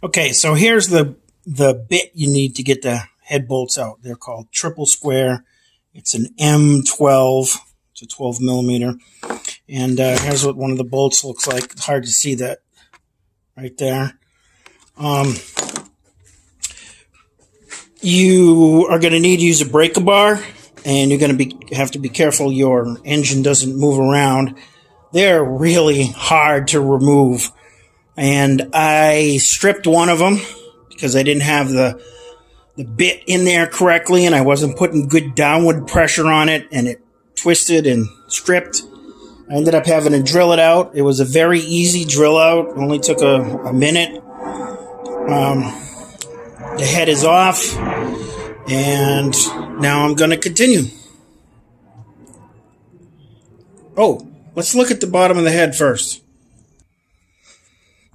Okay, so here's the bit you need to get the head bolts out. They're called triple square. It's an M12. It's a 12 millimeter. And here's what one of the bolts looks like. It's hard to see that right there. You are going to need to use a breaker bar, and you're going to have to be careful your engine doesn't move around. They're really hard to remove. And I stripped one of them because I didn't have the bit in there correctly, and I wasn't putting good downward pressure on it, and it twisted and stripped. I ended up having to drill it out. It was a very easy drill out. It only took a minute. The head is off, and now I'm going to continue. Oh, let's look at the bottom of the head first.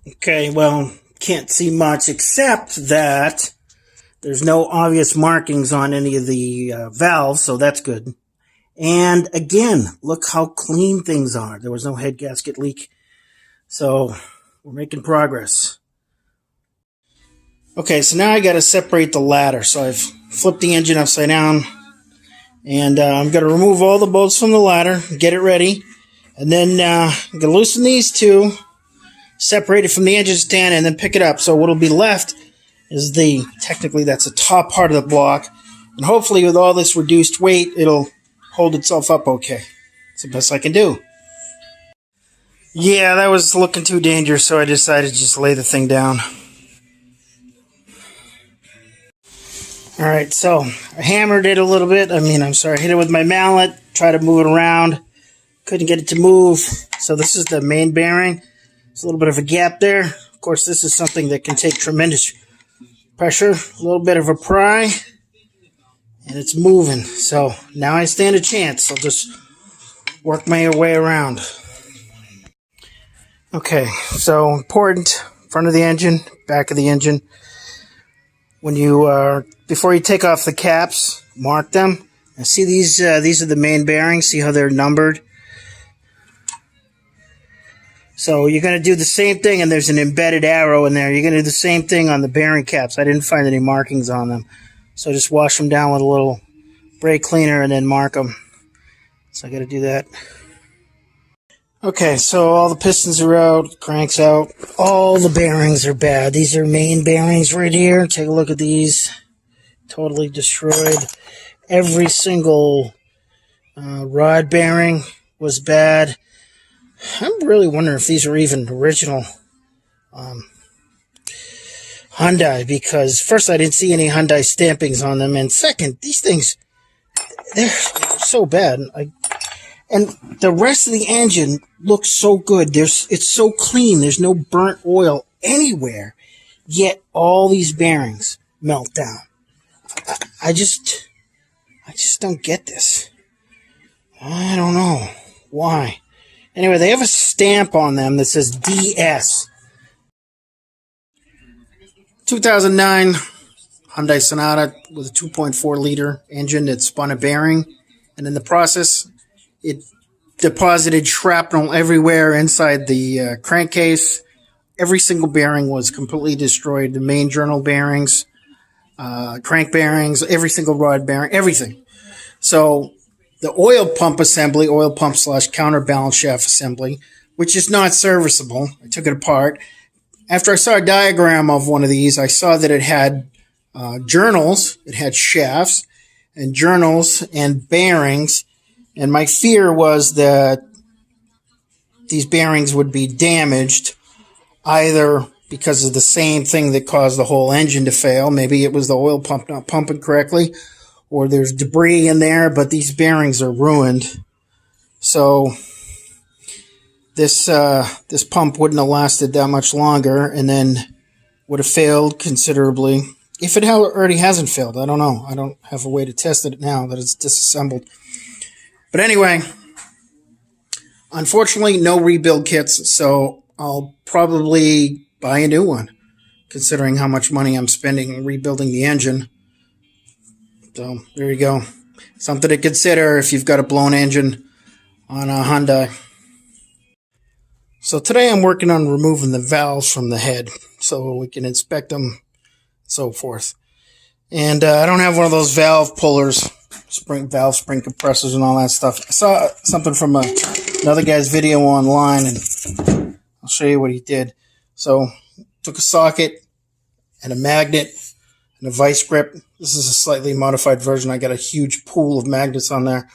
Okay, well, can't see much except that there's no obvious markings on any of the valves, so that's good. And again, look how clean things are. There was no head gasket leak. So we're making progress. Okay, so now I got to separate the ladder. So I've flipped the engine upside down. And I'm going to remove all the bolts from the ladder, get it ready. And then I'm going to loosen these two, separate it from the engine stand, and then pick it up. So what'll be left is technically that's the top part of the block. And hopefully with all this reduced weight, it'll hold itself up okay. It's the best I can do. Yeah, that was looking too dangerous, so I decided to just lay the thing down. Alright, so I hammered it a little bit. I hit it with my mallet, tried to move it around. Couldn't get it to move. So this is the main bearing. There's a little bit of a gap there. Of course, this is something that can take tremendous pressure. A little bit of a pry. And it's moving. So now I stand a chance. I'll just work my way around. Okay, so important. Front of the engine, back of the engine. When you before you take off the caps, mark them. And see these are the main bearings. See how they're numbered? So you're going to do the same thing, and there's an embedded arrow in there. You're going to do the same thing on the bearing caps. I didn't find any markings on them. So just wash them down with a little brake cleaner and then mark them. So I got to do that. Okay, so all the pistons are out, cranks out. All the bearings are bad. These are main bearings right here. Take a look at these. Totally destroyed. Every single rod bearing was bad. I'm really wondering if these are even original Hyundai, because first I didn't see any Hyundai stampings on them, and second, these things, they're so bad. And the rest of the engine looks so good. It's so clean. There's no burnt oil anywhere, yet all these bearings melt down. I just don't get this. I don't know why. Anyway, they have a stamp on them that says DS. 2009 Hyundai Sonata with a 2.4 liter engine that spun a bearing, and in the process, it deposited shrapnel everywhere inside the crankcase. Every single bearing was completely destroyed. The main journal bearings, crank bearings, every single rod bearing, everything. So the oil pump assembly, oil pump / counterbalance shaft assembly, which is not serviceable. I took it apart. After I saw a diagram of one of these, I saw that it had journals, it had shafts and journals and bearings. And my fear was that these bearings would be damaged either because of the same thing that caused the whole engine to fail. Maybe it was the oil pump not pumping correctly, or there's debris in there, but these bearings are ruined. So this pump wouldn't have lasted that much longer, and then would have failed considerably. If it already hasn't failed, I don't know. I don't have a way to test it now that it's disassembled. But anyway, unfortunately, no rebuild kits, so I'll probably buy a new one, considering how much money I'm spending rebuilding the engine. So there you go. Something to consider if you've got a blown engine on a Hyundai. So today I'm working on removing the valves from the head. so we can inspect them and so forth. And I don't have one of those valve pullers, valve spring compressors and all that stuff. I saw something from another guy's video online, and I'll show you what he did. So took a socket and a magnet and a vice grip. This is a slightly modified version. I got a huge pool of magnets on there.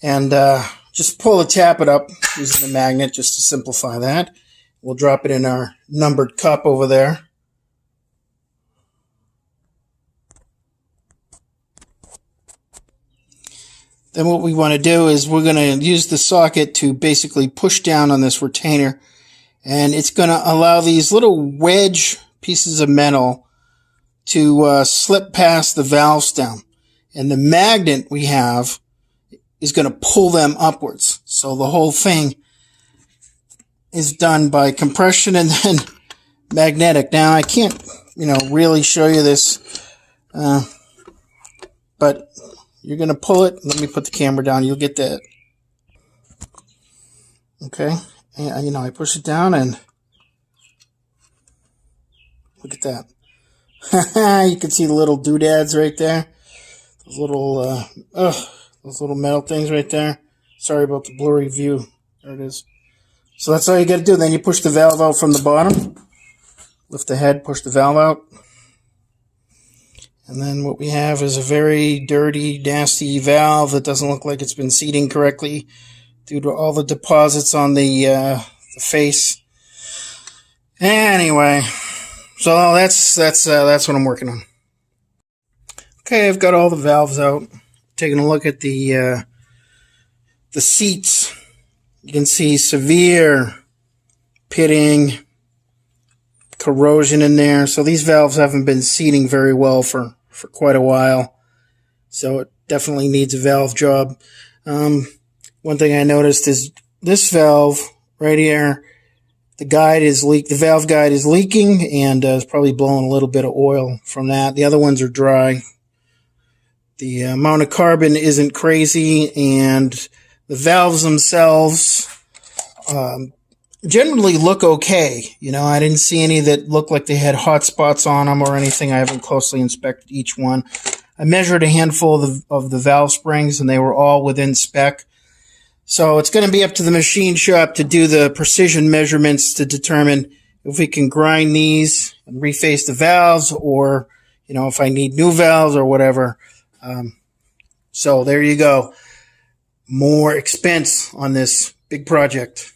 And just pull the tappet up using the magnet just to simplify that. We'll drop it in our numbered cup over there. Then what we want to do is we're going to use the socket to basically push down on this retainer, and it's going to allow these little wedge pieces of metal to slip past the valve stem. And the magnet we have is going to pull them upwards. So the whole thing is done by compression and then magnetic. Now I can't, really show you this, but you're going to pull it. Let me put the camera down. You'll get that. Okay. And, I push it down and look at that. You can see the little doodads right there. Those little metal things right there. Sorry about the blurry view. There it is. So that's all you got to do. Then you push the valve out from the bottom. Lift the head, push the valve out. And then what we have is a very dirty, nasty valve that doesn't look like it's been seating correctly due to all the deposits on the face. Anyway, so that's what I'm working on. Okay, I've got all the valves out. Taking a look at the seats. You can see severe pitting, corrosion in there. So these valves haven't been seating very well for quite a while. So it definitely needs a valve job. One thing I noticed is this valve right here, the valve guide is leaking, and it's probably blowing a little bit of oil from that. The other ones are dry. The amount of carbon isn't crazy, and the valves themselves generally look okay. I didn't see any that looked like they had hot spots on them or anything. I haven't closely inspected each one. I measured a handful of the valve springs, and they were all within spec. So it's going to be up to the machine shop to do the precision measurements to determine if we can grind these and reface the valves, or, if I need new valves or whatever. So there you go. More expense on this big project.